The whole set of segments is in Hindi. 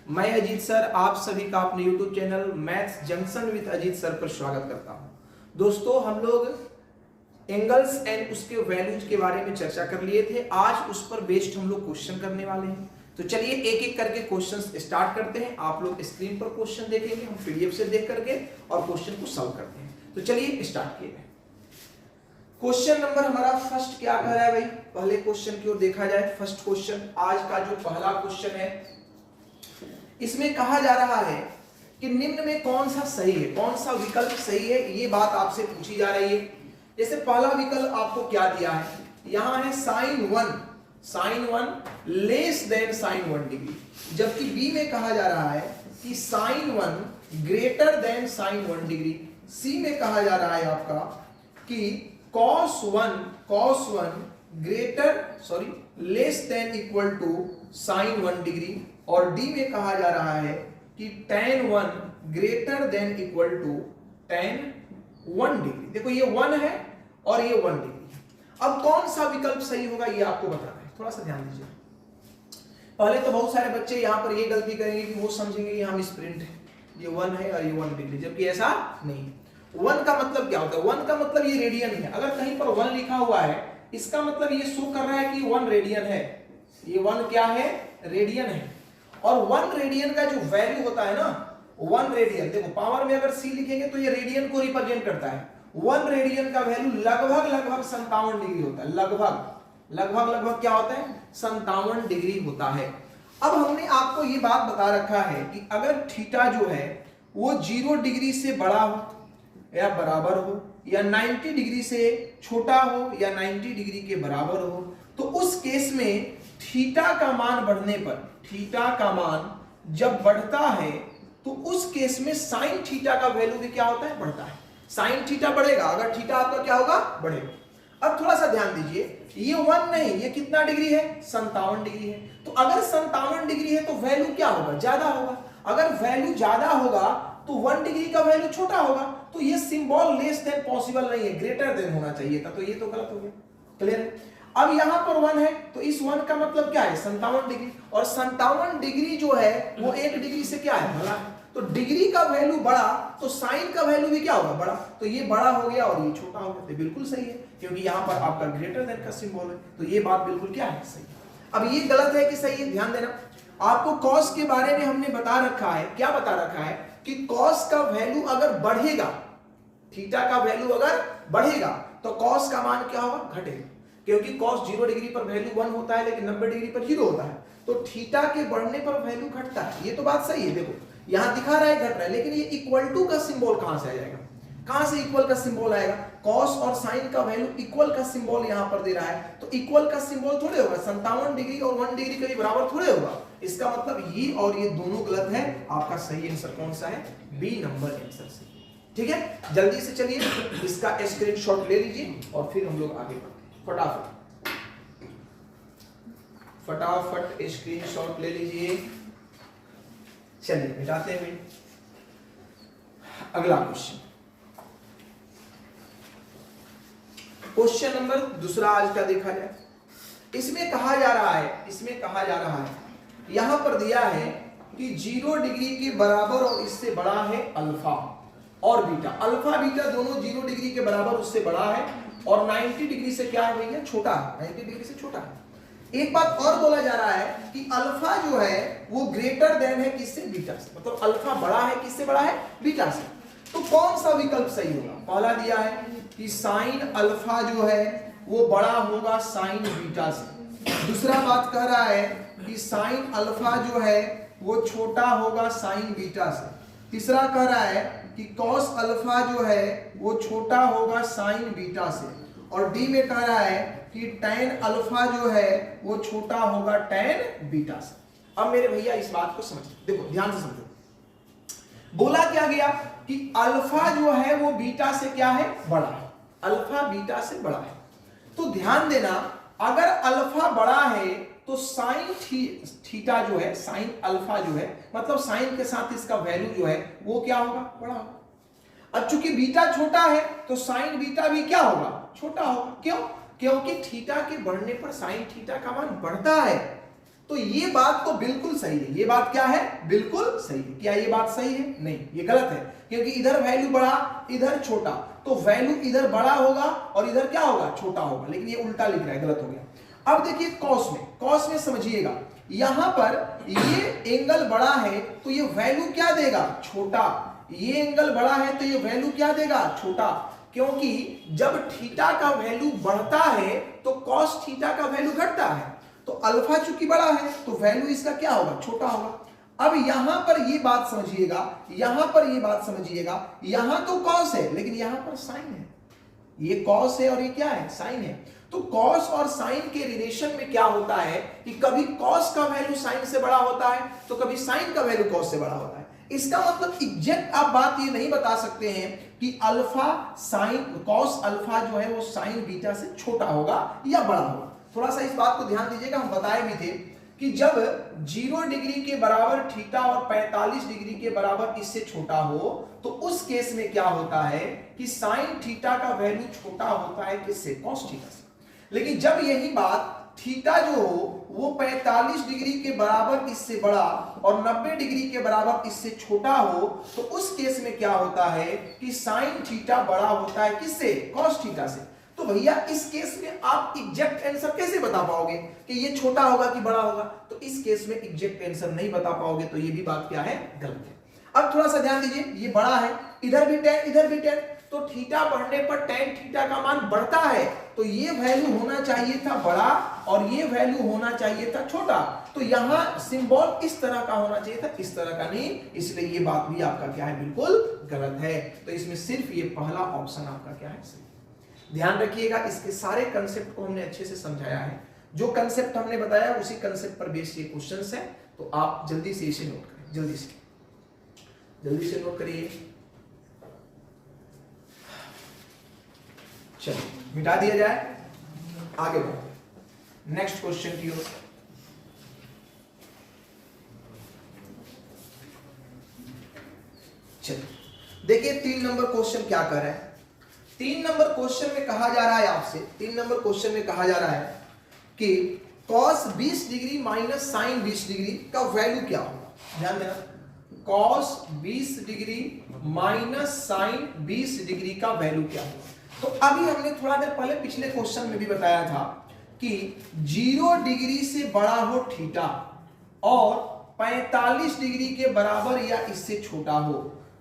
मैं अजीत सर आप सभी का अपने YouTube channel maths junction with Ajit sir पर स्वागत करता हूं। दोस्तों हम लोग एंगल्स एंड उसके वैल्यूज के बारे में चर्चा कर लिए थे। आज उस पर बेस्ड हम लोग क्वेश्चन करने वाले हैं। तो चलिए एक एक करके क्वेश्चंस स्टार्ट करते हैं। आप लोग स्क्रीन पर क्वेश्चन देखेंगे, हम पीडीएफ से देख करके और क्वेश्चन को सॉल्व करते हैं। तो चलिए स्टार्ट किए। क्वेश्चन नंबर हमारा फर्स्ट क्या कह रहा है भाई, पहले क्वेश्चन की ओर देखा जाए। फर्स्ट क्वेश्चन आज का जो पहला क्वेश्चन है, इसमें कहा जा रहा है कि निम्न में कौन सा सही है, कौन सा विकल्प सही है, ये बात आपसे पूछी जा रही है। जैसे पहला विकल्प आपको क्या दिया है, यहां है sin 1 less than sin 1 degree, जबकि बी में कहा जा रहा है कि sin 1 greater than sin 1 degree. C में कहा जा रहा है आपका कि cos 1 less than equal to sin 1 degree, और डी में कहा जा रहा है कि tan 1 greater than equal to tan 1 degree. देखो ये 1 है और ये 1 डिग्री है। अब कौन सा विकल्प सही होगा ये आपको बताना है, थोड़ा सा ध्यान दीजिए। पहले तो बहुत सारे बच्चे यहां पर ये गलती करेंगे कि वो समझेंगे कि हम स्प्रिंट है, ये 1 है और ये 1 डिग्री, जबकि ऐसा नहीं है। 1 का मतलब क्या होता है, 1 का मतलब ये रेडियन है। अगर कहीं पर 1 लिखा हुआ है, इसका मतलब ये शो कर रहा है कि 1 रेडियन है। ये 1 क्या है, रेडियन है। और 1 रेडियन का जो वैल्यू होता है ना, 1 रेडियन, देखो पावर में अगर सी लिखेंगे तो ये रेडियन को रिप्रेजेंट करता है। 1 रेडियन का वैल्यू लगभग 57 डिग्री होता है। लगभग क्या होता है, 57 डिग्री होता है। अब हमने आपको ये बात बता रखा है कि अगर थीटा जो है वो 0 डिग्री से बड़ा हो या बराबर हो, या 90 डिग्री से छोटा हो या 90 डिग्री के बराबर हो, तो उस केस में थीटा का मान बढ़ने पर, थीटा का मान जब बढ़ता है तो उस केस में साइन थीटा का वैल्यू भी क्या होता है, बढ़ता है। साइन थीटा बढ़ेगा अगर थीटा आपका क्या होगा, बढ़ेगा। अब थोड़ा सा ध्यान दीजिए, ये 1 नहीं, ये कितना डिग्री है, 57 डिग्री है। तो अगर 57 डिग्री है तो वैल्यू क्या होगा, ज्यादा होगा। अगर वैल्यू ज्यादा होगा तो 1 डिग्री का वैल्यू छोटा होगा। तो ये सिंबल लेस देन पॉसिबल नहीं है, ग्रेटर देन होना चाहिए था। तो ये तो गलत हो गया। क्लियर। अब यहां पर 1 है तो इस 1 का मतलब क्या है, 57 डिग्री, और 57 डिग्री जो है वो 1 डिग्री से क्या है, बड़ा है। तो डिग्री का वैल्यू बड़ा तो साइन का वैल्यू भी क्या होगा, बड़ा। तो ये बड़ा हो गया और ये छोटा हो गया। तो बिल्कुल सही है, क्योंकि यहां पर आपका ग्रेटर देन का सिंबल है। तो ये बात बिल्कुल क्या है, सही है। अब ये गलत है कि सही है, ध्यान देना। आपको कॉस के बारे में हमने बता रखा है, क्या बता रखा है कि कॉस का वैल्यू अगर बढ़ेगा, थीटा का वैल्यू अगर बढ़ेगा तो कॉस का मान क्या होगा, घटेगा। क्योंकि cos 0 डिग्री पर वैल्यू 1 होता है, लेकिन 90 डिग्री पर 0 होता है। तो थीटा के बढ़ने पर वैल्यू घटता है। ये तो बात सही है। देखो यहां दिखा रहा है घट रहा है, लेकिन ये इक्वल टू का सिंबल कहां से आ जाएगा, कहां से इक्वल का सिंबल आएगा। cos और sin का वैल्यू इक्वल का सिंबल यहां पर दे रहा है, तो इक्वल का सिंबल थोड़े होगा, 57 डिग्री और 1 डिग्री कभी बराबर थोड़े होगा। इसका मतलब ये और ये दोनों गलत है। आपका सही आंसर कौन सा है, बी नंबर आंसर सही। ठीक है, जल्दी से चलिए इसका स्क्रीनशॉट ले लीजिए और फिर हम लोग आगे बढ़ते। फटाफट स्क्रीनशॉट ले लीजिए। चलिए मिटाते हैं। अगला क्वेश्चन नंबर दूसरा आज का देखा जाए। इसमें कहा जा रहा है, यहां पर दिया है कि 0 डिग्री के बराबर और इससे बड़ा है अल्फा और बीटा। अल्फा बीटा दोनों 0 डिग्री के बराबर उससे बड़ा है, और 90 डिग्री से क्या है भैया, छोटा है। 90 डिग्री से छोटा है। एक बात और बोला जा रहा है कि अल्फा जो है वो ग्रेटर देन है किससे, बीटा से। मतलब अल्फा बड़ा है, किससे बड़ा है, बीटा से। तो कौन सा विकल्प सही होगा। पहला दिया है कि साइन अल्फा जो है वो बड़ा होगा साइन बीटा से। दूसरा बात कह रहा है कि साइन अल्फा जो है वो छोटा होगा साइन बीटा से। तीसरा कह रहा है कि कॉस अल्फा जो है वो छोटा होगा साइन बीटा से। और डी में कह रहा है कि tan अल्फा जो है वो छोटा होगा tan बीटा से। अब मेरे भैया इस बात को समझिए, देखो ध्यान से समझो। बोला क्या गया कि अल्फा जो है वो बीटा से क्या है, बड़ा है। अल्फा बीटा से बड़ा है। तो ध्यान देना, अगर अल्फा बड़ा है तो साइन थीटा जो है, साइन अल्फा जो है, मतलब साइन के साथ इसका वैल्यू जो है वो क्या होगा, बड़ा होगा। अब चूंकि बीटा छोटा है तो साइन बीटा भी क्या होगा, छोटा होगा। क्यों, क्योंकि थीटा के बढ़ने पर साइन थीटा का मान बढ़ता है। तो ये बात तो बिल्कुल सही है। ये बात क्या है? बिल्कुल सही है। क्या ये बात सही है? नहीं, ये गलत है, क्योंकि इधर वैल्यू बड़ा इधर छोटा, तो वैल्यू इधर बड़ा होगा और इधर क्या होगा? छोटा होगा। लेकिन ये उल्टा लिख रहा है, गलत हो गया। अब देखिए कॉस में समझिएगा, यहां पर ये एंगल बड़ा है तो ये वैल्यू क्या देगा? छोटा। ये एंगल बड़ा है तो ये वैल्यू क्या देगा? छोटा। क्योंकि जब थीटा का वैल्यू बढ़ता है तो कॉस थीटा का वैल्यू घटता है, तो अल्फा चूंकि बड़ा है तो वैल्यू इसका क्या होगा? छोटा होगा। अब यहां पर ये बात समझिएगा, यहां पर ये बात समझिएगा, यहां तो कॉस है लेकिन यहां पर साइन है। ये कॉस है और ये क्या है? साइन है। तो कॉस और साइन के रिलेशन में क्या होता है कि कभी कॉस का वैल्यू साइन से बड़ा होता है तो कभी साइन का वैल्यू कॉस से बड़ा होता है। इसका मतलब एग्जैक्ट आप बात ये नहीं बता सकते हैं कि अल्फा साइन कॉस अल्फा जो है वो साइन बीटा से छोटा होगा या बड़ा होगा। थोड़ा सा इस बात को ध्यान दीजिएगा, हम बताए भी थे कि जब 0 डिग्री के बराबर थीटा और 45 डिग्री के बराबर इससे छोटा हो तो उस केस में क्या होता है कि साइन थीटा का वैल्यू छोटा होता है किससे? कॉस थीटा से। लेकिन जब यही बात थीटा जो हो वो 45 डिग्री के बराबर इससे बड़ा और 90 डिग्री के बराबर इससे छोटा हो तो उस केस में क्या होता है कि साइन थीटा बड़ा होता है किससे? कॉस थीटा से। तो भैया इस केस में आप एग्जैक्ट आंसर कैसे बता पाओगे कि ये छोटा होगा कि बड़ा होगा? तो इस केस में एग्जैक्ट आंसर नहीं बता पाओगे, तो ये भी बात क्या है? गलत है। अब थोड़ा सा ध्यान दीजिए, ये बड़ा है, इधर भी tan इधर भी tan, तो थीटा बढ़ने पर tan थीटा का मान बढ़ता है, तो ये वैल्यू होना चाहिए था बड़ा और ये वैल्यू होना चाहिए था छोटा। तो यहां सिंबल इस तरह का होना चाहिए था, इस तरह का नहीं, इसलिए ये बात भी आपका क्या है? बिल्कुल गलत है। तो इसमें सिर्फ ये पहला ऑप्शन आपका क्या है? सही। ध्यान रखिएगा, इसके सारे कंसेप्ट को हमने अच्छे से समझाया है। जो कंसेप्ट हमने बताया उसी कंसेप्ट पर बेस्ड ये क्वेश्चंस हैं, तो आप जल्दी से इसे नोट करें, जल्दी से नोट करिए। चलिए मिटा दिया जाए, आगे बढ़ो नेक्स्ट क्वेश्चन की ओर। चलिए देखिए 3 नंबर क्वेश्चन क्या कर रहा है। 3 नंबर क्वेश्चन में कहा जा रहा है आपसे, 3 नंबर क्वेश्चन में कहा जा रहा है कि cos 20 degree minus sine 20 degree का वैल्यू क्या होगा? ध्यान देना, cos 20 degree minus sine 20 degree का वैल्यू क्या होगा? तो अभी हमने थोड़ा देर पहले पिछले क्वेश्चन में भी बताया था कि 0 डिग्री से बड़ा हो थीटा और 45 डिग्री के बराबर या इससे छोटा हो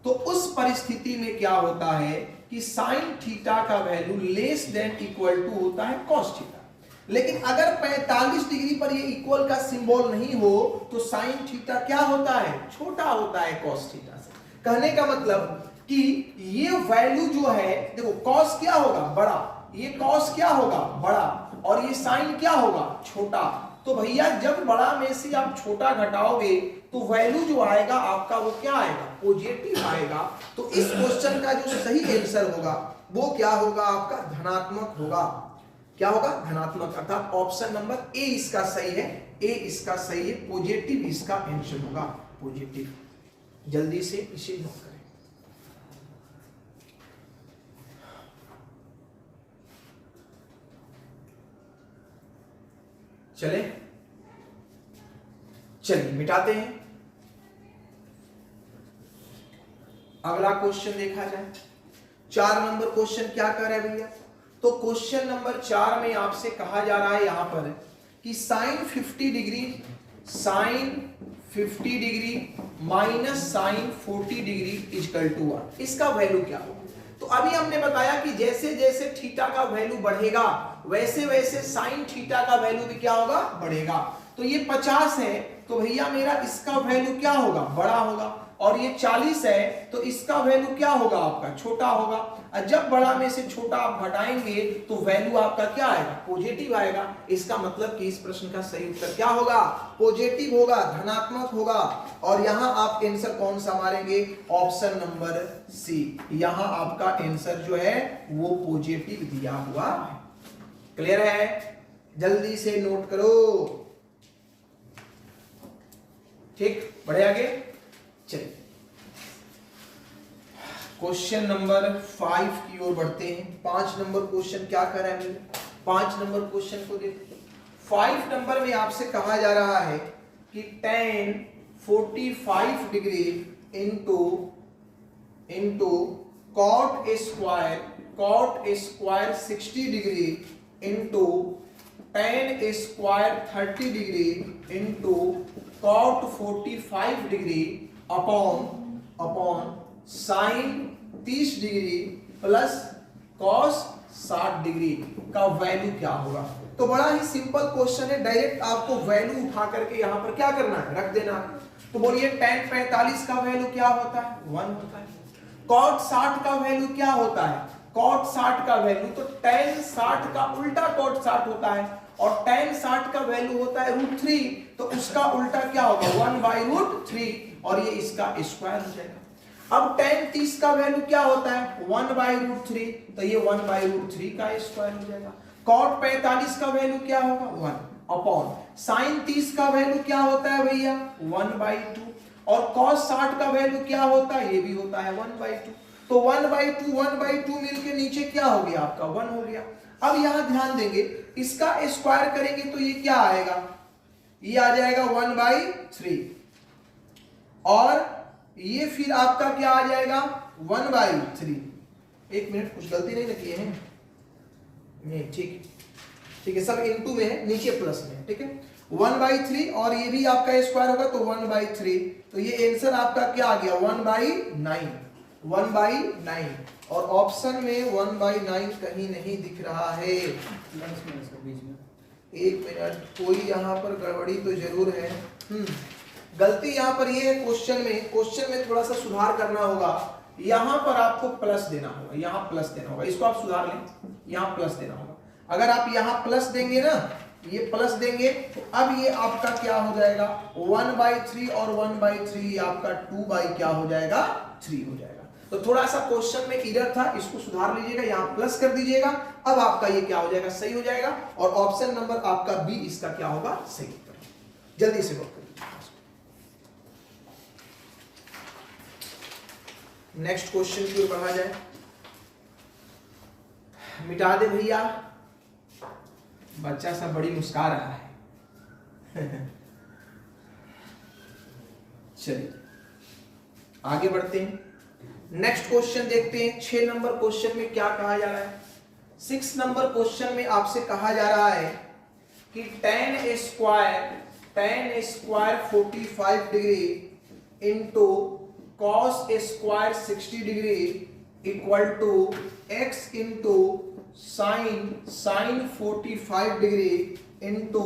तो उस परिस्थिति में क्या होता है कि साइन थीटा का value less than equal to होता है कॉस थीटा। लेकिन अगर 45 डिग्री पर ये इक्वल का सिंबल नहीं हो तो साइन थीटा क्या होता है? छोटा होता है कॉस थीटा से। कहने का मतलब कि ये वैल्यू जो है, देखो कॉस क्या होगा? बड़ा, ये कॉस क्या होगा? बड़ा, और ये साइन क्या होगा? छोटा। तो भैया जब बड़ा में से आप छोटा घटाओगे तो वैल्यू जो आएगा आपका वो क्या आएगा? पॉजिटिव आएगा। तो इस क्वेश्चन का जो सही आंसर होगा वो क्या होगा? आपका धनात्मक होगा। क्या होगा? धनात्मक, अर्थात ऑप्शन नंबर ए इसका सही है, ए इसका सही है, पॉजिटिव इसका आंसर होगा, पॉजिटिव। जल्दी से इसे नोट करें। चलिए मिटाते हैं। अगला क्वेश्चन देखा जाए। 4 नंबर क्वेश्चन क्या कर रहा है भैया? तो क्वेश्चन नंबर 4 में आपसे कहा जा रहा है यहां पर कि sine 50 degree minus sine 40 degree equal to 1, इसका वैल्यू क्या होगा? तो अभी हमने बताया कि जैसे जैसे थीटा का वैल्यू बढ़ेगा वैसे वैसे साइन थीटा का वैल्यू भी क्या होगा? बढ़ेगा। तो ये 50 है तो भैया मेरा इसका वैल्यू क्या होगा? बड़ा होगा। और ये 40 है तो इसका वैल्यू क्या होगा? आपका छोटा होगा। और जब बड़ा में से छोटा आप घटाएंगे तो वैल्यू आपका क्या आएगा? पॉजिटिव आएगा। इसका मतलब कि इस प्रश्न का सही उत्तर क्या होगा? पॉजिटिव होगा, धनात्मक होगा। और यहां आप आंसर कौन सा मारेंगे? Option number C. यहां आपका आंसर जो है वो पॉजिटिव दिया हुआ है। क्लियर है? जल्दी से नोट करो। ठीक, बढ़े आगे। चलिए क्वेश्चन नंबर 5 की ओर बढ़ते हैं। 5 नंबर क्वेश्चन क्या कर रहा है? 5 नंबर क्वेश्चन को देखो। 5 नंबर में आपसे कहा जा रहा है कि tan 45 degree into cot square 60 degree into tan square 30 degree into cot 45 degree upon sine 30 degree plus cos 60 degree का वैल्यू क्या होगा। तो बड़ा ही सिंपल क्वेश्चन है, डायरेक्ट आपको वैल्यू उठा करके यहां पर क्या करना है, रख देना है। तो बोलिए tan 45 का वैल्यू क्या होता है, 1 होता है। cot 60 का वैल्यू क्या होता है, cot 60 का वैल्यू तो tan 60 का उल्टा cot 60 होता है, और tan 60 का वैल्यू होता है √3, तो उसका उल्टा क्या होगा 1/√3, और ये इसका स्क्वायर हो जाएगा। अब tan 30 का वैल्यू क्या होता है 1/√3, तो ये 1/√3 का स्क्वायर हो जाएगा। cot 45 का वैल्यू क्या होगा 1 अपॉन sin 30 का वैल्यू क्या होता है भैया 1/2, और cos 60 का वैल्यू क्या होता है, ये भी होता है 1/2। तो 1/2 मिलके नीचे क्या हो गया आपका 1 हो गया। अब यहां ध्यान देंगे, इसका स्क्वायर करेंगे तो ये क्या आएगा, ये आ जाएगा 1/3, और ये फिर आपका क्या आ जाएगा 1/3। एक मिनट, कुछ गलती नहीं किए हैं, नहीं ठीक है, सब इनटू में है, नीचे प्लस में, ठीक है। 1/3 और ये भी आपका स्क्वायर होगा तो 1/3, तो ये आंसर आपका क्या आ गया 1/9, और ऑप्शन में 1/9 कहीं नहीं दिख रहा है। एक मिनट, कोई यहाँ पर गड़बड़ी तो जरूर है। गलती यहाँ पर ये है, क्वेश्चन में थोड़ा सा सुधार करना होगा। यहाँ पर आपको प्लस देना होगा, यहाँ प्लस देना होगा, इसको आप सुधार लें, यहाँ प्लस देना होगा। अगर आप यहाँ प्लस देंगे ना, ये प्लस देंगे, तो अब ये आपका क्या हो जाएगा 1/3, और 1/3 आपका 2 क्या हो जाएगा 3 हो जाएगा। तो थोड़ा सा क्वेश्चन में एरर था, इसको सुधार लीजिएगा, यहाँ प्लस कर दीजिएगा, अब आपका ये क्या हो जाएगा सही हो जाएगा, और ऑप्शन नंबर आपका बी इसका क्या होगा सही उत्तर। जल्दी से नोट करिए। नेक्स्ट क्वेश्चन की ओर बढ़ा जाए। मिटा दे भैया, बच्चा सब बड़ी मुस्कुरा रहा है। चलिए आगे बढ़ते हैं, नेक्स्ट क्वेश्चन देखते हैं। 6 नंबर क्वेश्चन में क्या कहा जा रहा है। 6 नंबर क्वेश्चन में आपसे कहा जा रहा है कि tan square 45 degree into cos square 60 degree equal to x into sine 45 degree into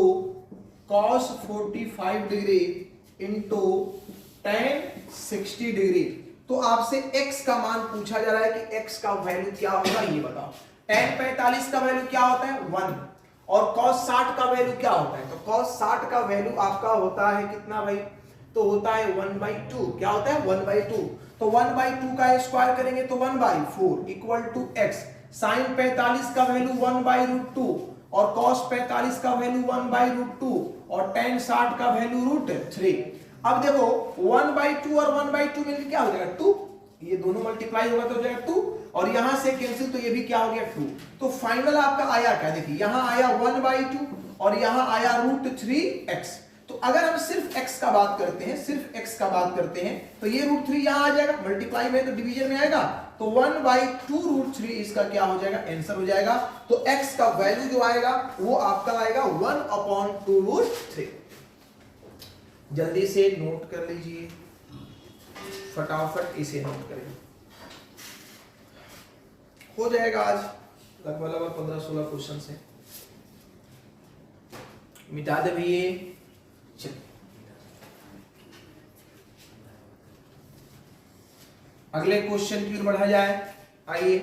cos 45 degree into tan 60 degree. तो आपसे x का मान पूछा जा रहा है कि x का वैल्यू क्या होगा, ये बताओ। tan 45 का वैल्यू क्या होता है 1, और cos 60 का वैल्यू क्या होता है, तो cos 60 का वैल्यू आपका होता है कितना भाई, तो होता है 1/2। क्या होता है 1/2, तो 1/2 का स्क्वायर करेंगे तो 1/4 इक्वल टू x। साइन 45 का वैल्यू 1/√2, और cos 45 का वैल्यू 1/√2, और tan 60 का वैल्यू √3। अब देखो 1/2 और 1/2 मिलकर क्या हो जाएगा 2, ये दोनों मल्टीप्लाई होगा तो हो जाएगा 2, और यहां से कैंसिल, तो ये भी क्या हो गया 2। तो फाइनल आपका आया क्या, देखिए यहां आया 1/2 और यहां आया √3x। तो अगर हम सिर्फ x का बात करते हैं, तो ये √3 यहां आ जाएगा, मल्टीप्लाई में तो डिवीजन में आएगा, तो 1/2√3 इसका क्या हो जाएगा आंसर हो जाएगा। तो x का वैल्यू जो आएगा वो आपका आएगा 1/2√3। जल्दी से नोट कर लीजिए, फटाफट इसे नोट करें, हो जाएगा आज लगभग 15-16 क्वेश्चन से। मिटा दे भैया। अगले क्वेश्चन की ओर बढ़ा जाए। आइए,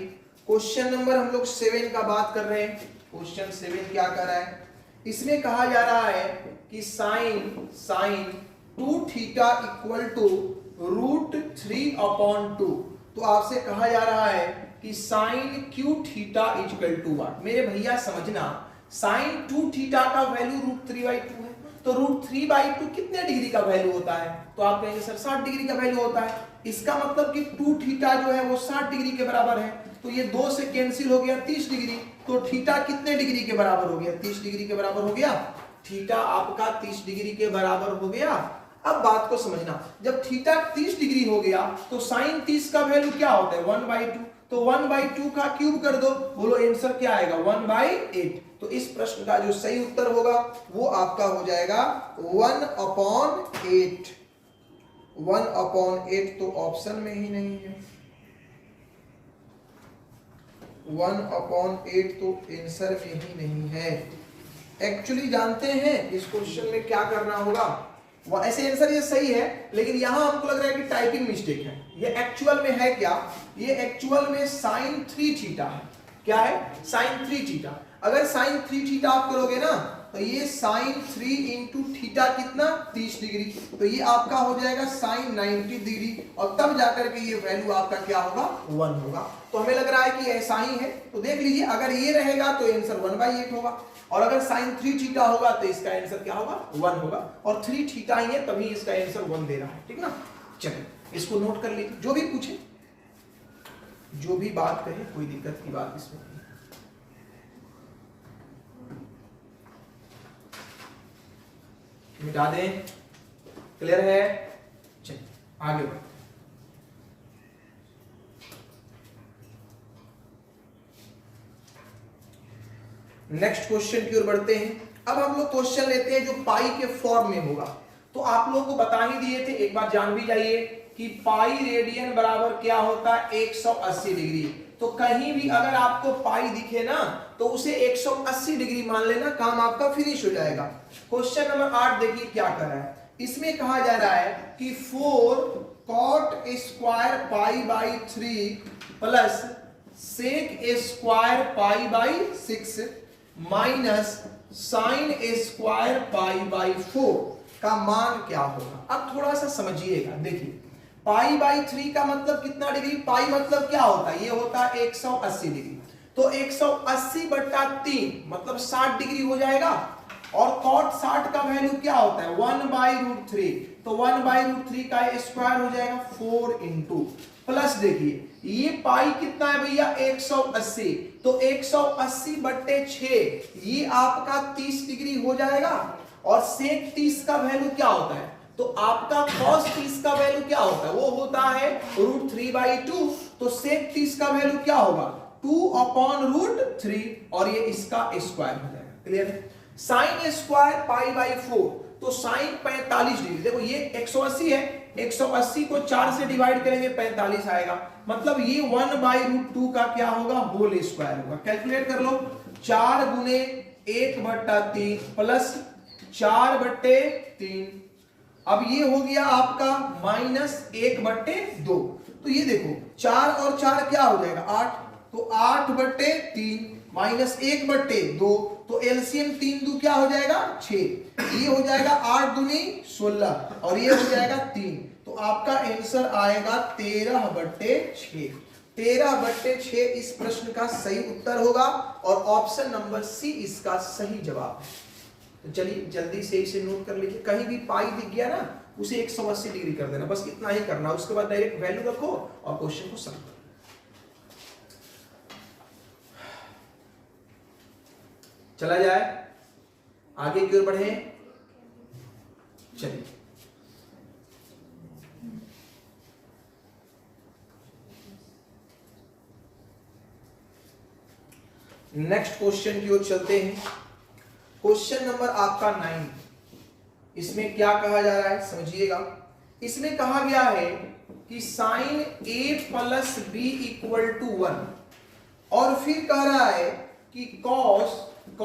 क्वेश्चन नंबर हम लोग 7 का बात कर रहे हैं। क्वेश्चन 7 क्या कर रहा है, इसमें कहा जा रहा है कि साइन 2θ इक्वल टू √3/2। तो आपसे कहा जा रहा है कि sign qθ equal to what. मेरे भैया समझना, साइन 2θ का वैल्यू √3/2 है, तो √3/2 कितने डिग्री का वैल्यू होता है, तो आप कहेंगे सर 60 डिग्री का वैल्यू होता है। इसका मतलब कि 2θ जो है वो 60 डिग्री के बराबर है, तो ये 2 से कैंसिल हो गया 30 डिग्री, तो थीटा कितने डिग्री के बराबर हो गया 30 डिग्री के बराबर हो गया। थीटा आपका 30 डिग्री के बराबर हो गया। अब बात को समझना, जब थीटा 30 डिग्री हो गया तो साइन 30 का वैल्यू क्या होता है 1/2, तो 1/2 का क्यूब कर दो, बोलो आंसर क्या आएगा 1/8। तो इस प्रश्न का जो सही उत्तर होगा वो आपका हो जाएगा 1/8। 1/8 तो ऑप्शन में ही नहीं है, 1/8 तो आंसर में ही नहीं है। एक्चुअली जानते हैं इस क्वेश्चन में क्या करना होगा, ऐसे आंसर ये सही है लेकिन यहां हमको लग रहा है कि टाइपिंग मिस्टेक है। ये एक्चुअल में है क्या, ये एक्चुअल में sin 3 थीटा है। क्या है sin 3 थीटा। अगर sin 3 थीटा आप करोगे ना तो ये sin 3 इंटू थीटा कितना 30 डिग्री, तो ये आपका हो जाएगा sin 90 डिग्री और तब जाकर के ये वैल्यू आपका क्या होगा 1 होगा। तो हमें लग रहा है कि ऐसा ही है, तो देख लीजिए अगर ये रहेगा तो आंसर 1/8 होगा और अगर sin 3 थीटा होगा तो इसका आंसर क्या होगा 1 होगा और 3 थीटा ही है तभी इसका आंसर 1 दे रहा है। ठीक ना, चलिए इसको नोट कर लीजिए, जो भी पूछे जो भी बात कहे कोई दिक्कत की बात इसमें नहीं। मिटा दें, क्लियर है, चलिए आगे बढ़ते। नेक्स्ट क्वेश्चन की ओर बढ़ते हैं। अब हम लोग क्वेश्चन लेते हैं जो पाई के फॉर्म में होगा। तो आप लोगों को बता ही दिए थे, एक बार जान भी जाइए कि पाई रेडियन बराबर क्या होता है 180 डिग्री। तो कहीं भी अगर आपको पाई दिखे ना तो उसे 180 डिग्री मान लेना, काम आपका फिनिश हो जाएगा। क्वेश्चन नंबर 8 देखिए क्या कर रहा है, इसमें कहा जा रहा है कि 4 cot square pi by 3 plus sec square pi by 6 minus sine square pi by 4 का मान क्या होगा। अब थोड़ा सा समझिएगा, देखिए पाई बाई 3 का मतलब कितना डिग्री, पाई मतलब क्या होता है, ये होता है 180 डिग्री। तो 180/3 मतलब 60 डिग्री हो जाएगा और cot 60 का वैल्यू क्या होता है 1/√3, तो 1/√3 का स्क्वायर हो जाएगा 4 इंटू प्लस देखिए ये पाई कितना है भैया 180, तो 180/6 ये आपका 30 डिग्री हो जाएगा और सेक 30 का वैल्यू क्या होता है, तो आपका cos 30 का वैल्यू क्या होता है, वो होता है √3/2, तो सेक 30 का वैल्यू क्या होगा 2/√3 और ये इसका स्क्वायर हो जाएगा। क्लियर है। साइन स्क्वायर पाई बाई 4, तो साइन 45 डिग्री, देखो ये 180 है, 180 को 4 से डिवाइड करेंगे 45 आएगा, मतलब ये 1/√2 का क्या होगा होल स्क्वायर होगा। कैलकुलेट कर लो, 4 गुने 1/3 प्लस 4/3, अब ये हो गया आपका -1/2, तो ये देखो 4 और 4 क्या हो जाएगा 8, तो 8/3 माइनस 1/2, तो एलसीएम 3 दू क्या हो जाएगा 6, ये हो जाएगा 8 दूनी 16 और ये हो जाएगा 3, तो आपका आंसर आएगा 13/6। 13/6 इस प्रश्न का सही उत्तर होगा और ऑप्शन नंबर सी इसका सही जवाब है। तो चलिए जल्दी से इसे नोट कर लीजिए, कहीं भी पाई दिख गया ना उसे 180 डिग्री कर देना, बस इतना ही करना, उसके बाद डायरेक्ट वैल्यू रखो और क्वेश्चन को सॉल्व करो। चला जाए आगे की ओर बढ़े, चलिए नेक्स्ट क्वेश्चन की ओर चलते हैं। क्वेश्चन नंबर आपका 9, इसमें क्या कहा जा रहा है समझिएगा। इसमें कहा गया है कि साइन a प्लस b = 1 और फिर कह रहा है कि cos a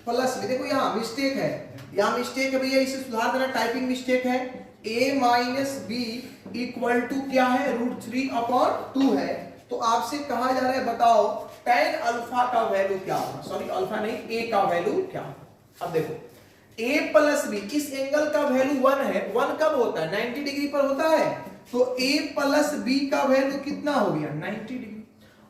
प्लस b, देखो यहां मिस्टेक है, यहां मिस्टेक है भैया, इसे सुधार देना, टाइपिंग मिस्टेक है। a माइनस b = क्या है √3/2 है, तो आपसे कहा जा रहा है बताओ tan अल्फा का वैल्यू क्या होगा, सॉरी अल्फा नहीं a का वैल्यू क्या होगा। अब देखो a प्लस b, इस एंगल का वैल्यू 1 है, 1 कब होता है 90 डिग्री पर होता है, तो a प्लस b का वैल्यू कितना हो गया 90 डिग्री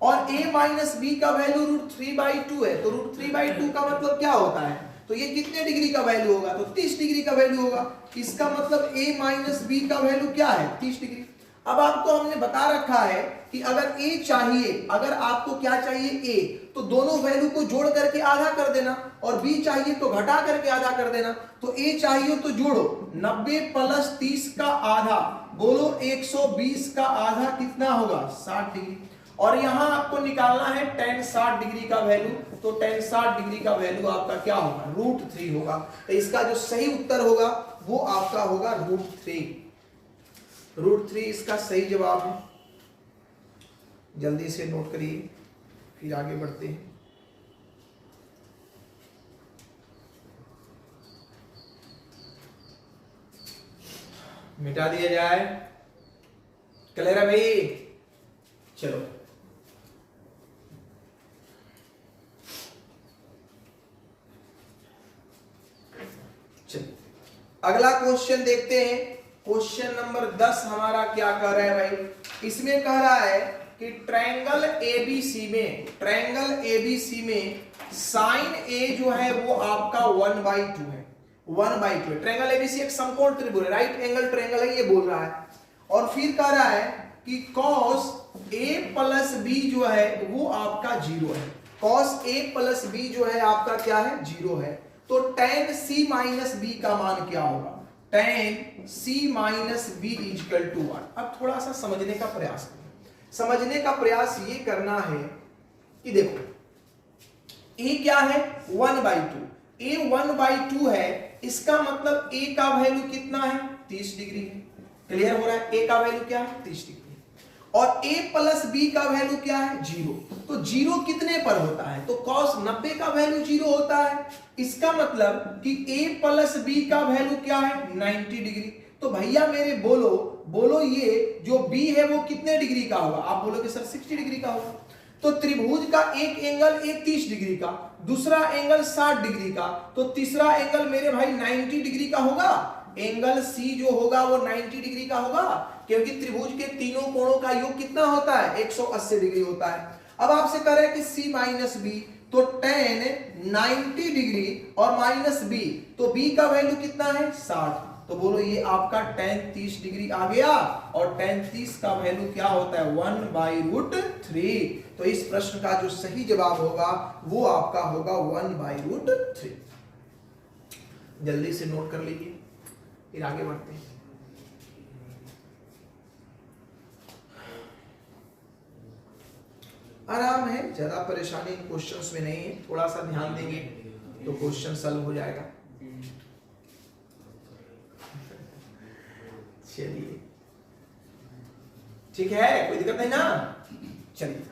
और a माइनस b का वैल्यू √3/2 है, तो √3/2 का मतलब क्या होता है, तो ये कितने डिग्री का वैल्यू होगा, तो 30 डिग्री का वैल्यू होगा। इसका मतलब a माइनस b का वैल्यू क्या है 30 डिग्री। अब आपको हमने बता रखा है कि अगर a चाहिए, अगर आपको क्या चाहिए a, तो दोनों वैल्यू को जोड़ करके आधा कर देना, और b चाहिए तो घटा करके आधा कर देना। तो a चाहिए तो जोड़ो 90 प्लस 30 का आधा, बोलो 120 का आधा कितना होगा 60 डिग्री। और यहां आपको निकालना है tan 60 डिग्री का वैल्यू, तो tan 60 डिग्री का वैल्यू आपका क्या होगा √3 होगा। तो इसका जो सही उत्तर होगा वो आपका होगा √3 इसका सही जवाब है। जल्दी से नोट करिए, फिर आगे बढ़ते हैं। मिटा दिया जाए, क्लियर है भाई? चलो अगला क्वेश्चन देखते हैं। क्वेश्चन नंबर 10 हमारा क्या कह रहा है भाई? इसमें कह रहा है कि ट्रायंगल एबीसी में साइन ए जो है वो आपका 1/2 है। 1/2 है। ट्रायंगल एबीसी एक समकोण त्रिभुज है, राइट एंगल ट्रायंगल है, ये बोल रहा है। और फिर कह रहा है कि cos a प्लस बी जो है वो आपका 0 है। cos a प्लस बी जो है आपका क्या है 0 है। तो tan c माइनस बी का मान क्या होगा? tan c minus B equal to 1। अब थोड़ा सा समझने का प्रयास करें। समझने का प्रयास ये करना है कि देखो a क्या है 1/2, a 1/2 है, इसका मतलब a का वैल्यू कितना है 30 डिग्री है। क्लियर हो रहा है? a का वैल्यू क्या है 30 डिग्री, और a प्लस बी का वैल्यू क्या है 0। तो 0 कितने पर होता है? तो cos 90 का वैल्यू 0 होता है। इसका मतलब कि a प्लस बी का वैल्यू क्या है 90 डिग्री। तो भैया मेरे बोलो ये जो b है वो कितने डिग्री का होगा? आप बोलोगे सर 60 डिग्री का होगा। तो त्रिभुज का एक एंगल 30 डिग्री का, दूसरा एंगल 60 डिग्री का, तो तीसरा एंगल मेरे भाई 90 डिग्री का होगा। एंगल C जो होगा वो 90 डिग्री का होगा, क्योंकि त्रिभुज के तीनों कोणों का योग कितना होता है 180 डिग्री होता है। अब आपसे कह रहे हैं कि C माइनस बी, तो tan 90 डिग्री और माइनस बी, तो b का वैल्यू कितना है 60। तो बोलो ये आपका tan 30 डिग्री आ गया, और tan 30 का वैल्यू क्या होता है 1/√3। तो इस प्रश्न का जो सही जवाब होगा वो आपका होगा 1/√3। जल्दी से नोट कर लीजिए, फिर आगे बढ़ते हैं। आराम है, ज्यादा परेशानी इन क्वेश्चंस में नहीं है। थोड़ा सा ध्यान देंगे तो क्वेश्चन सॉल्व हो जाएगा। चलिए ठीक है, कोई दिक्कत नहीं ना। चलिए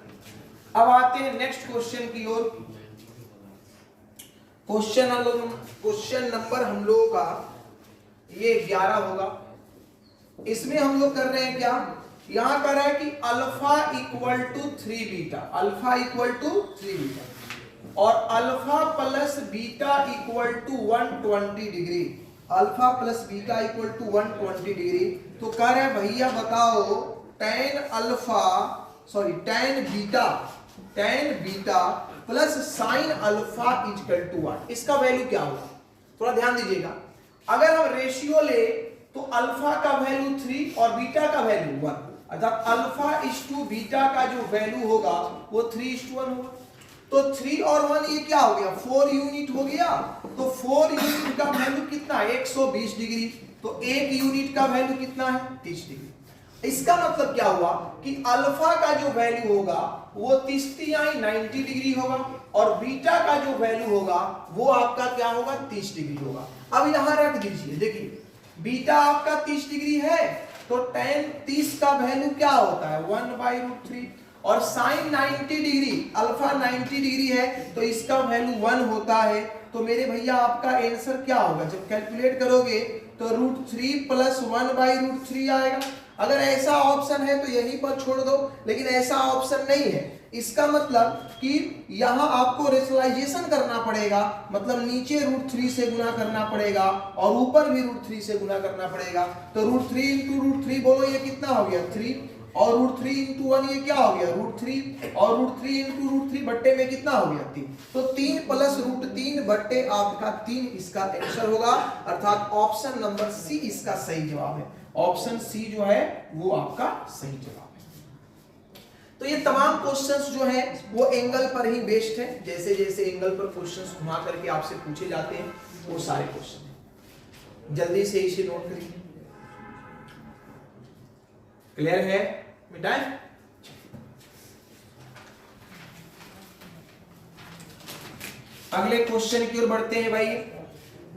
अब आते हैं नेक्स्ट क्वेश्चन की ओर। क्वेश्चन नंबर हम लोगों का ये 11 होगा। इसमें हम लोग कर रहे हैं क्या, यहां कर रहा है कि alpha equal to 3 beta, alpha equal to 3 beta, और alpha plus beta equal to 120 degree, alpha plus beta equal to 120 degree. तो कह रहे हैं भैया बताओ tan beta plus sine alpha equal to 1, इसका वैल्यू क्या होगा? थोड़ा ध्यान दीजिएगा। अगर हम रेशियो ले तो अल्फा का वैल्यू 3 और बीटा का वैल्यू 1, अर्थात अल्फा इज टू बीटा का जो वैल्यू होगा वो 3:1 होगा। तो 3 और 1 ये क्या हो गया 4 यूनिट हो गया। तो 4 यूनिट का वैल्यू कितना है 120 डिग्री। तो 1 यूनिट का वैल्यू कितना है 30 डिग्री। इसका मतलब क्या हुआ कि अल्फा का जो वैल्यू होगा वो 90 डिग्री होगा, और बीटा का जो वैल्यू होगा वो आपका क्या होगा 30 डिग्री होगा। अब यहां रख दीजिए, देखिए बीटा आपका 30 डिग्री है, तो tan 30 का वैल्यू क्या होता है 1/√3, और साइन 90 डिग्री, अल्फा 90 डिग्री है तो इसका वैल्यू 1 होता है। तो मेरे भैया आपका आंसर क्या होगा, जब कैलकुलेट करोगे तो √3 प्लस 1/√3 आएगा। अगर ऐसा ऑप्शन है तो यहीं पर छोड़ दो, लेकिन ऐसा ऑप्शन नहीं है। इसका मतलब कि यहां आपको रेशनलाइजेशन करना पड़ेगा, मतलब नीचे √3 से गुना करना पड़ेगा और ऊपर भी √3 से गुना करना पड़ेगा। तो √3 × √3 बोलो ये कितना हो गया 3, और √3 इंटू 1 ये क्या हो गया √3 और √3 इंटू √3 बट्टे में कितना हो गया 3। तो 3 प्लस √3 बट्टे आपका 3 इसका आंसर होगा, अर्थात ऑप्शन नंबर सी इसका सही जवाब है। ऑप्शन सी जो है वो आपका सही जवाब है। तो ये तमाम क्वेश्चंस जो है वो एंगल पर ही बेस्ड है, जैसे जैसे एंगल पर क्वेश्चंस घुमा करके आपसे पूछे जाते हैं वो सारे क्वेश्चन हैं। जल्दी से इसे नोट करिए। क्लियर है? मिटाएं। अगले क्वेश्चन की ओर बढ़ते हैं भाई।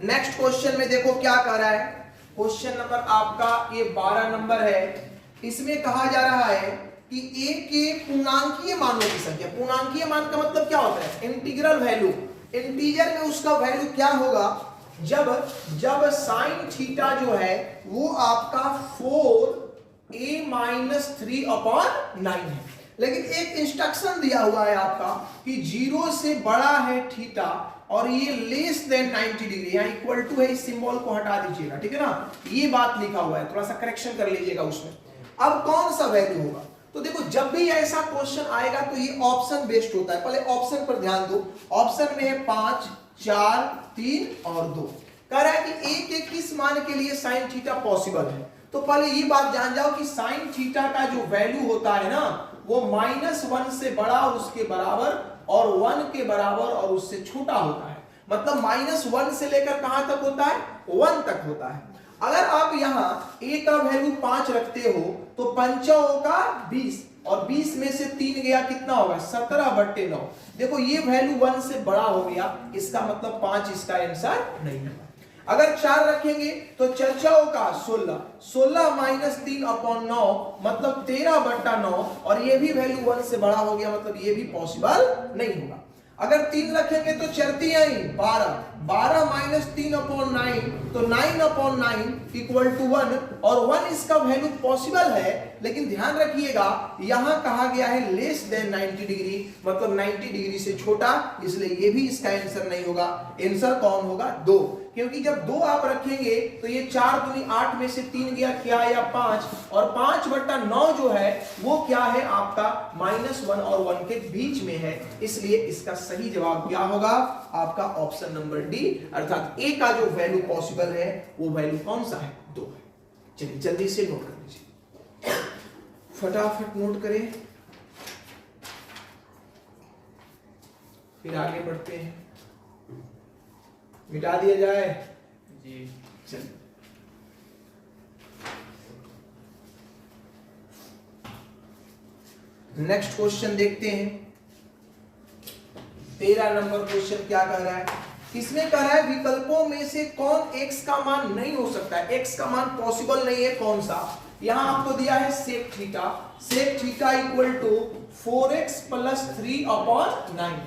नेक्स्ट क्वेश्चन में देखो क्या कह रहा है। क्वेश्चन नंबर आपका ये 12 नंबर है। इसमें कहा जा रहा है कि a के पूर्णांकीय मानों की संख्या। पूर्णांकीय मान का मतलब क्या होता है? Integral value. इंटीजर में उसका वैल्यू क्या होगा? जब साइन थीटा जो है वो आपका 4a-3/9 है। लेकिन एक इंस्ट्रक्शन दिया हुआ है आपका कि 0 से बड़ा है थीटा और ये लेस देन 90 डिग्री, यहाँ इक्वल टू है, इस सिंबल को हटा दीजिएगा, ठीक है ना। ये बात लिखा हुआ है, थोड़ा सा करेक्शन कर लीजिएगा उसमें। अब कौन सा वैल्यू होगा? तो देखो जब भी ऐसा क्वेश्चन आएगा तो ये ऑप्शन बेस्ड होता है। पहले ऑप्शन पर ध्यान दो। ऑप्शन में है 5, 4, 3 और 2। कह रहा है कि a के किस मान के लिए साइन थीटा पॉसिबल है। तो पहले ये बात जान जाओ कि साइन थीटा का जो वैल्यू होता है ना वो -1 से बड़ा और उसके बराबर और 1 के बराबर और उससे छोटा होता है। मतलब -1 से लेकर कहां तक होता है? 1 तक होता है। अगर आप यहाँ a का वैल्यू 5 रखते हो तो 5 का 20 और 20 में से 3 गया, कितना होगा? 17/9। देखो ये वैल्यू 1 से बड़ा हो गया, इसका मतलब 5 इसका आंसर नहीं है। अगर 4 रखेंगे तो 4 का 16, 16 - 3/9 मतलब 13/9 और ये भी वैल्यू 1 से बड़ा हो गया, मतलब ये भी पॉसिबल नहीं होगा। अगर 3 रखेंगे तो 4 × 12, 12 - 3/9 तो 9/9 = 1 और 1 इसका वैल्यू पॉसिबल है। लेकिन ध्यान रखिएगा यहां कहा गया है लेस देन 90 डिग्री, मतलब 90 डिग्री से छोटा, इसलिए ये भी इसका आंसर नहीं होगा। आंसर कौन होगा? 2, क्योंकि जब 2 आप रखेंगे तो ये 4 दूनी 8 में से 3 गया, क्या या 5 और 5/9 जो है वो क्या है आपका -1 और 1 के बीच में है। इसलिए इसका सही जवाब क्या होगा? आपका ऑप्शन नंबर डी, अर्थात ए का जो वैल्यू पॉसिबल है वो वैल्यू कौन सा है? 2 है। चलिए जल्दी से नोट कर लीजिए, फटाफट नोट करें, फिर आगे बढ़ते हैं। मिटा दिया जाए जी। चलिए नेक्स्ट क्वेश्चन देखते हैं। 13 नंबर क्वेश्चन क्या कह रहा है? इसमें कह रहा है विकल्पों में से कौन x का मान नहीं हो सकता है? x का मान पॉसिबल नहीं है, कौन सा? यहां आपको दिया है sec theta, sec theta = 4x + 3/9।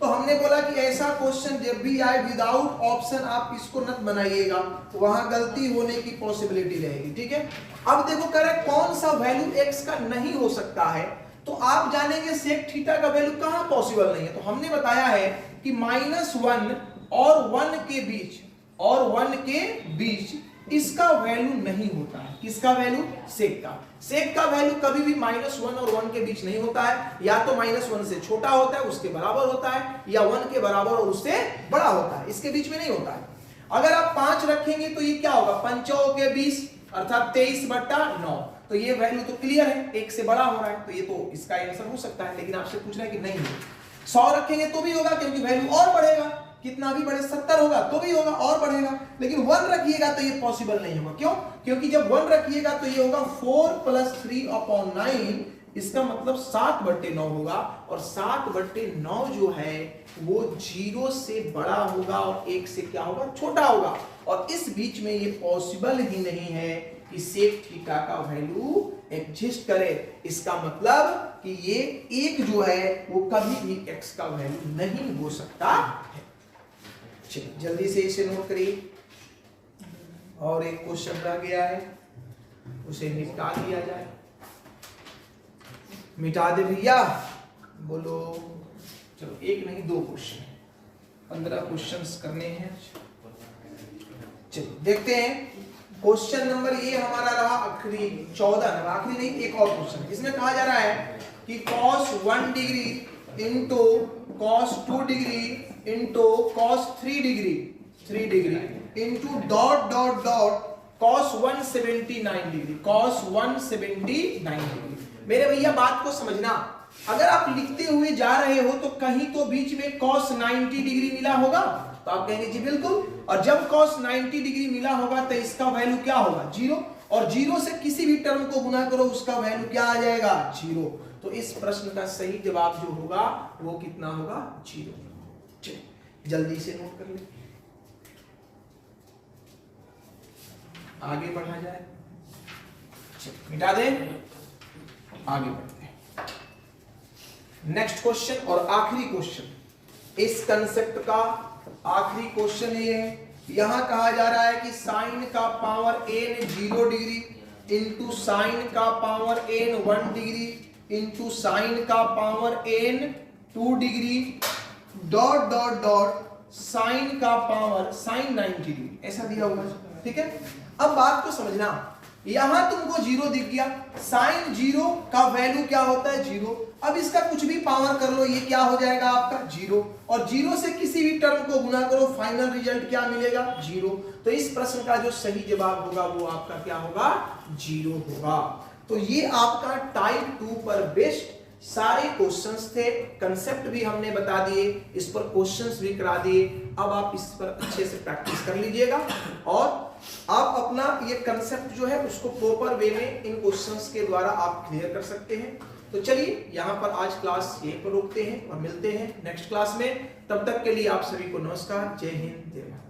तो हमने बोला कि ऐसा क्वेश्चन जब भी आए विदाउट ऑप्शन आप इसको मत बनाइएगा, तो वहां गलती होने की पॉसिबिलिटी रहेगी, ठीक है। अब देखो कह रहा है कौन सा वैल्यू x का नहीं हो सकता है, तो आप जानेंगे sec थीटा का वैल्यू कहां पॉसिबल नहीं है। तो हमने बताया है कि -1 और 1 के बीच इसका वैल्यू नहीं होता है। किसका वैल्यू? सेक का। सेक का वैल्यू कभी भी -1 और 1 के बीच नहीं होता है, या तो -1 से छोटा होता है, उसके बराबर होता है, या 1 के बराबर और उससे बड़ा होता है, इसके बीच में नहीं होता है। अगर आप 5 रखेंगे तो ये क्या होगा? 5 के 20 अर्थात 23/9। तो ये वैल्यू तो क्लियर है, 1 से बड़ा हो रहा है, तो ये तो इसका आंसर हो सकता है। लेकिन आपसे पूछ रहा है कि नहीं है। 100 रखेंगे तो भी होगा, क्योंकि वैल्यू और बढ़ेगा, कितना भी बढ़े, 70 होगा तो भी होगा और बढ़ेगा। लेकिन 1 रखिएगा तो ये पॉसिबल नहीं होगा। क्यों? क्योंकि जब 1 रखिएगा तो ये होगा 4 + 3/9, इसका मतलब 7/9 होगा, और 7/9 जो है वो 0 से बड़ा होगा और 1 से क्या होगा? छोटा होगा। और इस बीच में ये पॉसिबल ही नहीं है कि सेक थीटा का वैल्यू एग्जिस्ट करे। इसका मतलब कि ये 1 जो है वो कभी भी x का वैल्यू नहीं हो सकता है। चलिए जल्दी से इसे नोट करिए। और एक क्वेश्चन रह गया है, उसे निपटा दिया जाए। मिटा दे भैया, बोलो। चलो 1 नहीं 2 क्वेश्चन, 15 क्वेश्चंस करने हैं। चलिए देखते हैं। क्वेश्चन नंबर ये हमारा रहा आखिरी 14 नंबर, आखिरी नहीं एक और क्वेश्चन है। इसमें कहा जा रहा है कि cos 1 degree into cos 2 degree into cos 3 degree into dot dot dot cos 179 degree, cos 179 degree. मेरे भैया बात को समझना, अगर आप लिखते हुए जा रहे हो तो कहीं तो बीच में cos 90 डिग्री मिला होगा, तो आप कहेंगे जी बिल्कुल, और जब cos 90 डिग्री मिला होगा तो इसका वैल्यू क्या होगा, 0, और 0 से किसी भी टर्म को गुना करो उसका वैल्यू क्या आ जाएगा, 0। तो इस प्रश्न का सही जवाब जो होगा वो कितना होगा, 0। चलिए जल्दी से नोट कर ले, आगे बढ़ा जाए, मिटा दे, आगे बढ़ते हैं। नेक्स्ट क्वेश्चन और आखिरी क्वेश्चन, इस कंसेप्ट का आखिरी क्वेश्चन ये है। यहां कहा जा रहा है कि साइन का power n 0 degree into sine का power n 1 degree into sine का power n 2 degree dot dot dot sine का पावर साइन 90 डिग्री, ऐसा दिया हुआ है। ठीक है, अब बात को समझना, यहां तुमको 0 दिख गया, साइन 0 का वैल्यू क्या होता है, 0। अब इसका कुछ भी पावर कर लो, ये क्या हो जाएगा आपका 0, और 0 से किसी भी टर्म को गुना करो, फाइनल रिजल्ट क्या मिलेगा, 0। तो इस प्रश्न का जो सही जवाब होगा वो आपका क्या होगा, 0 होगा। तो ये आपका टाइप 2 पर बेस्ड सारे क्वेश्चंस थे, कंसेप्ट भी हमने बता दिए, इस पर क्वेश्चंस भी करा दिए। अब आप इस पर अच्छे से प्रैक्टिस कर लीजिएगा और आप अपना ये कंसेप्ट जो है उसको प्रॉपर वे में इन क्वेश्चंस के द्वारा आप क्लियर कर सकते हैं। तो चलिए यहाँ पर आज क्लास यहीं पर रोकते हैं और मिलते हैं नेक्स्ट क्लास में। तब तक के लिए आप सभी को नमस्कार, जय हिंद, जय भारत।